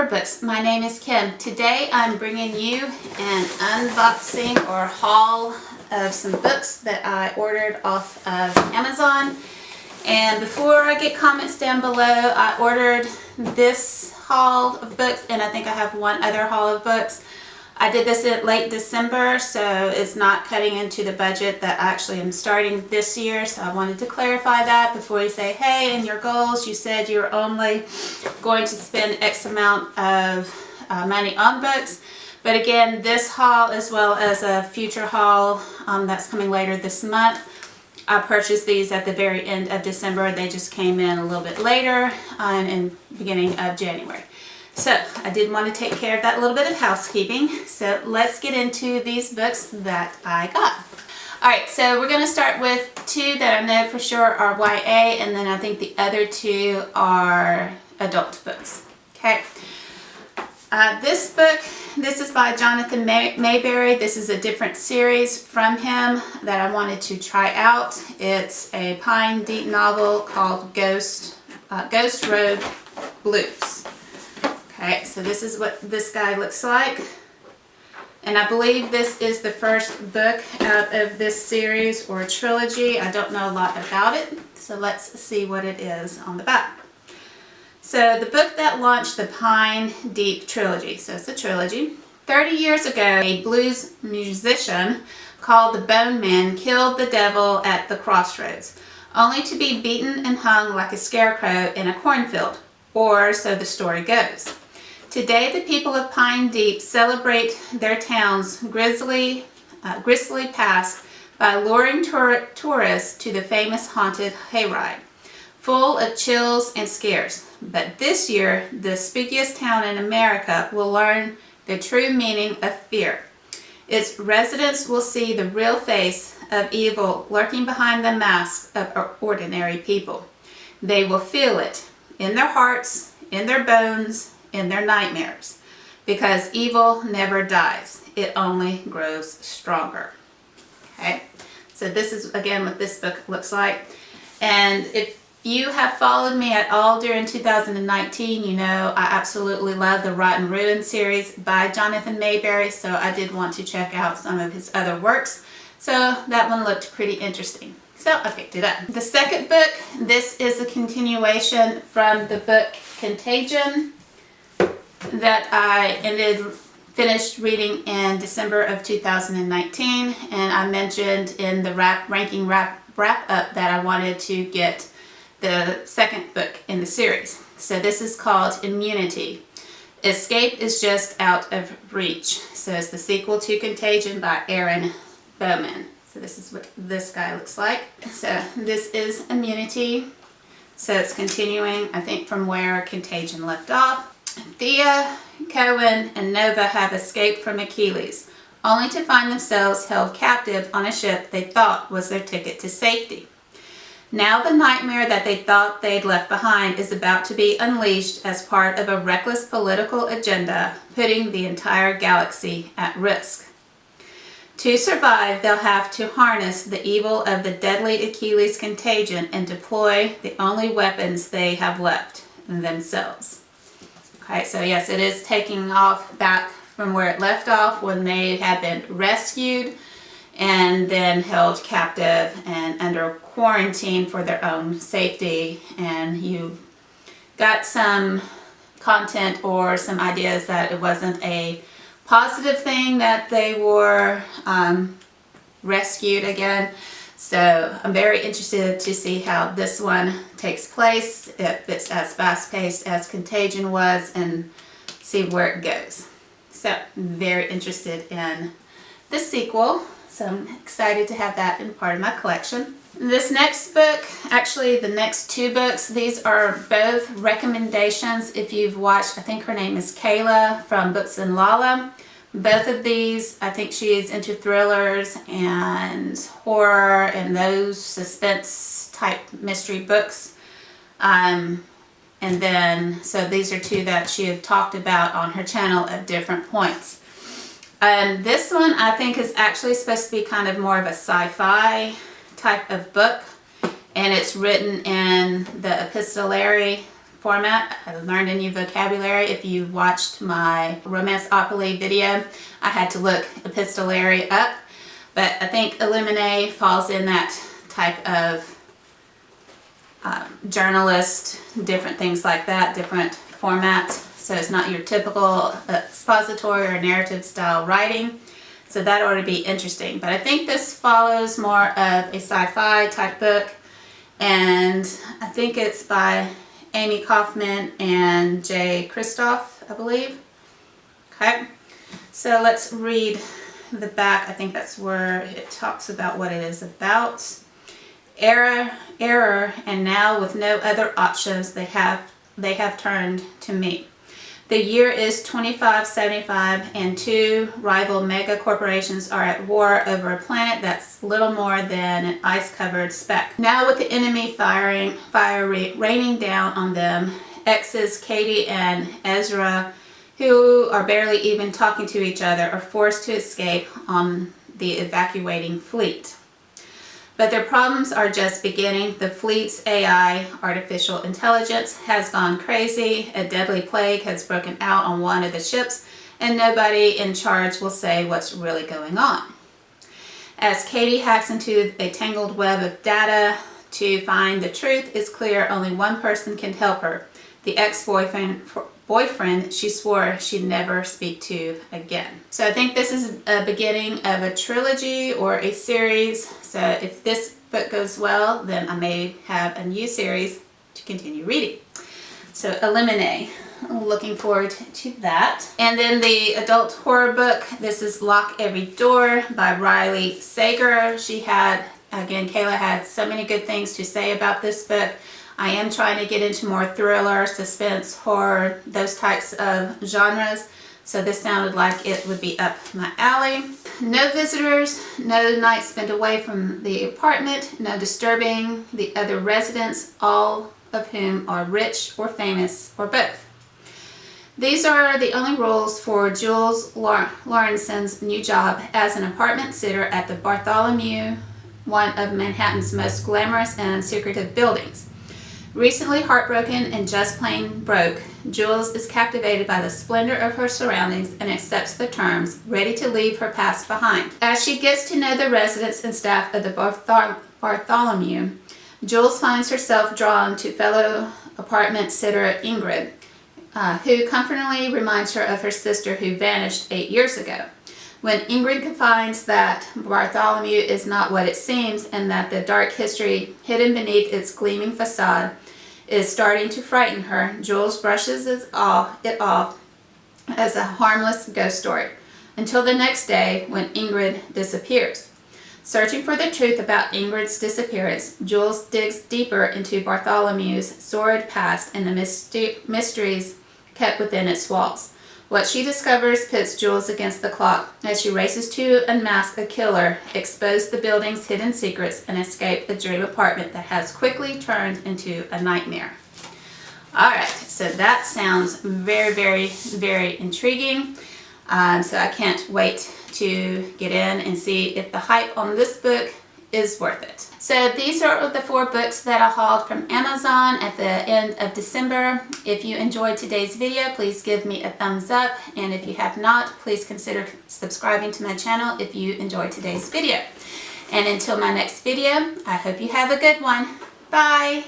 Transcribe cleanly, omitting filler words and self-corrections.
for Books. My name is Kim. Today I'm bringing you an unboxing or haul of some books that I ordered off of Amazon. And before I get comments down below, I ordered this haul of books, and I think I have one other haul of books. I did this in late December, so it's not cutting into the budget that I actually am starting this year. So I wanted to clarify that before you say, hey, in your goals, you said you were only going to spend X amount of money on books. But again, this haul as well as a future haul that's coming later this month, I purchased these at the very end of December. They just came in a little bit later in beginning of January. So I did want to take care of that little bit of housekeeping. So let's get into these books that I got. Alright, so we're going to start with two that I know for sure are YA, and then I think the other two are adult books. Okay. This book, this is by Jonathan Mayberry. This is a different series from him that I wanted to try out. It's a Pine Deep novel called Ghost Road Blues. Okay, so this is what this guy looks like. And I believe this is the first book out of this series or trilogy. I don't know a lot about it, so let's see what it is on the back. So the book that launched the Pine Deep trilogy, so it's a trilogy. 30 years ago, a blues musician called the Bone Man killed the devil at the crossroads, only to be beaten and hung like a scarecrow in a cornfield, or so the story goes. Today, the people of Pine Deep celebrate their town's grisly past by luring tourists to the famous haunted hayride, full of chills and scares. But this year, the spookiest town in America will learn the true meaning of fear. Its residents will see the real face of evil lurking behind the mask of ordinary people. They will feel it in their hearts, in their bones, in their nightmares, because evil never dies. It only grows stronger. Okay, so this is again what this book looks like. And if you have followed me at all during 2019, you know I absolutely love the Rotten Ruin series by Jonathan Mayberry, so I did want to check out some of his other works. So that one looked pretty interesting. So I picked it up. The second book, this is a continuation from the book Contagion that I finished reading in December of 2019, and I mentioned in the ranking wrap up that I wanted to get the second book in the series. So this is called Immunity. Escape is just out of reach. So it's the sequel to Contagion by Aaron Bowman. So this is what this guy looks like. So this is Immunity. So it's continuing, I think, from where Contagion left off. Thea, Cohen, and Nova have escaped from Achilles, only to find themselves held captive on a ship they thought was their ticket to safety. Now the nightmare that they thought they'd left behind is about to be unleashed as part of a reckless political agenda, putting the entire galaxy at risk. To survive, they'll have to harness the evil of the deadly Achilles contagion and deploy the only weapons they have left, themselves. Okay, so yes, it is taking off back from where it left off when they had been rescued and then held captive and under quarantine for their own safety. And you got some content or some ideas that it wasn't a positive thing that they were rescued again. So I'm very interested to see how this one takes place, if it's as fast-paced as Contagion was, and see where it goes. So very interested in the sequel. So I'm excited to have that in part of my collection. This next book, actually the next two books, these are both recommendations. If you've watched, I think her name is Kayla from Books and Lala. Both of these, I think she is into thrillers and horror and those suspense type mystery books. And then, so these are two that she had talked about on her channel at different points. This one I think is actually supposed to be kind of more of a sci-fi type of book, and it's written in the epistolary format. I learned a new vocabulary. If you watched my romance opera video, I had to look epistolary up, but I think Illuminate falls in that type of journalist, different things like that, different formats. So it's not your typical expository or narrative style writing. So that ought to be interesting. But I think this follows more of a sci-fi type book. And I think it's by Amy Kaufman and Jay Kristoff, I believe. Okay. So let's read the back. I think that's where it talks about what it is about. Error, and now with no other options, they have turned to me. The year is 2575, and two rival mega corporations are at war over a planet that's little more than an ice-covered speck. Now with the enemy fire raining down on them, exes Katie and Ezra, who are barely even talking to each other, are forced to escape on the evacuating fleet. But their problems are just beginning. The fleet's AI, artificial intelligence, has gone crazy. A deadly plague has broken out on one of the ships, and nobody in charge will say what's really going on. As Katie hacks into a tangled web of data to find the truth, it's clear only one person can help her: the ex-boyfriend she swore she'd never speak to again. So I think this is a beginning of a trilogy or a series. So if this book goes well, then I may have a new series to continue reading. So Illuminate. Looking forward to that. And then the adult horror book, this is Lock Every Door by Riley Sager. She had, again, Kayla had so many good things to say about this book. I am trying to get into more thriller, suspense, horror, those types of genres. So this sounded like it would be up my alley. No visitors, no nights spent away from the apartment, no disturbing the other residents, all of whom are rich or famous or both. These are the only rules for Jules Lawrenson's new job as an apartment sitter at the Bartholomew, one of Manhattan's most glamorous and secretive buildings. Recently heartbroken and just plain broke, Jules is captivated by the splendor of her surroundings and accepts the terms, ready to leave her past behind. As she gets to know the residents and staff of the Bartholomew, Jules finds herself drawn to fellow apartment sitter Ingrid, who comfortingly reminds her of her sister who vanished 8 years ago. When Ingrid finds that Bartholomew is not what it seems, and that the dark history hidden beneath its gleaming facade is starting to frighten her, Jules brushes it off as a harmless ghost story, until the next day when Ingrid disappears. Searching for the truth about Ingrid's disappearance, Jules digs deeper into Bartholomew's sordid past and the mysteries kept within its walls. What she discovers pits Jules against the clock as she races to unmask a killer, expose the building's hidden secrets, and escape the dream apartment that has quickly turned into a nightmare. Alright, so that sounds very, very, very intriguing. So I can't wait to get in and see if the hype on this book is worth it. So these are the 4 books that I hauled from Amazon at the end of December. If you enjoyed today's video, please give me a thumbs up, and if you have not, please consider subscribing to my channel if you enjoyed today's video. And until my next video, I hope you have a good one. Bye!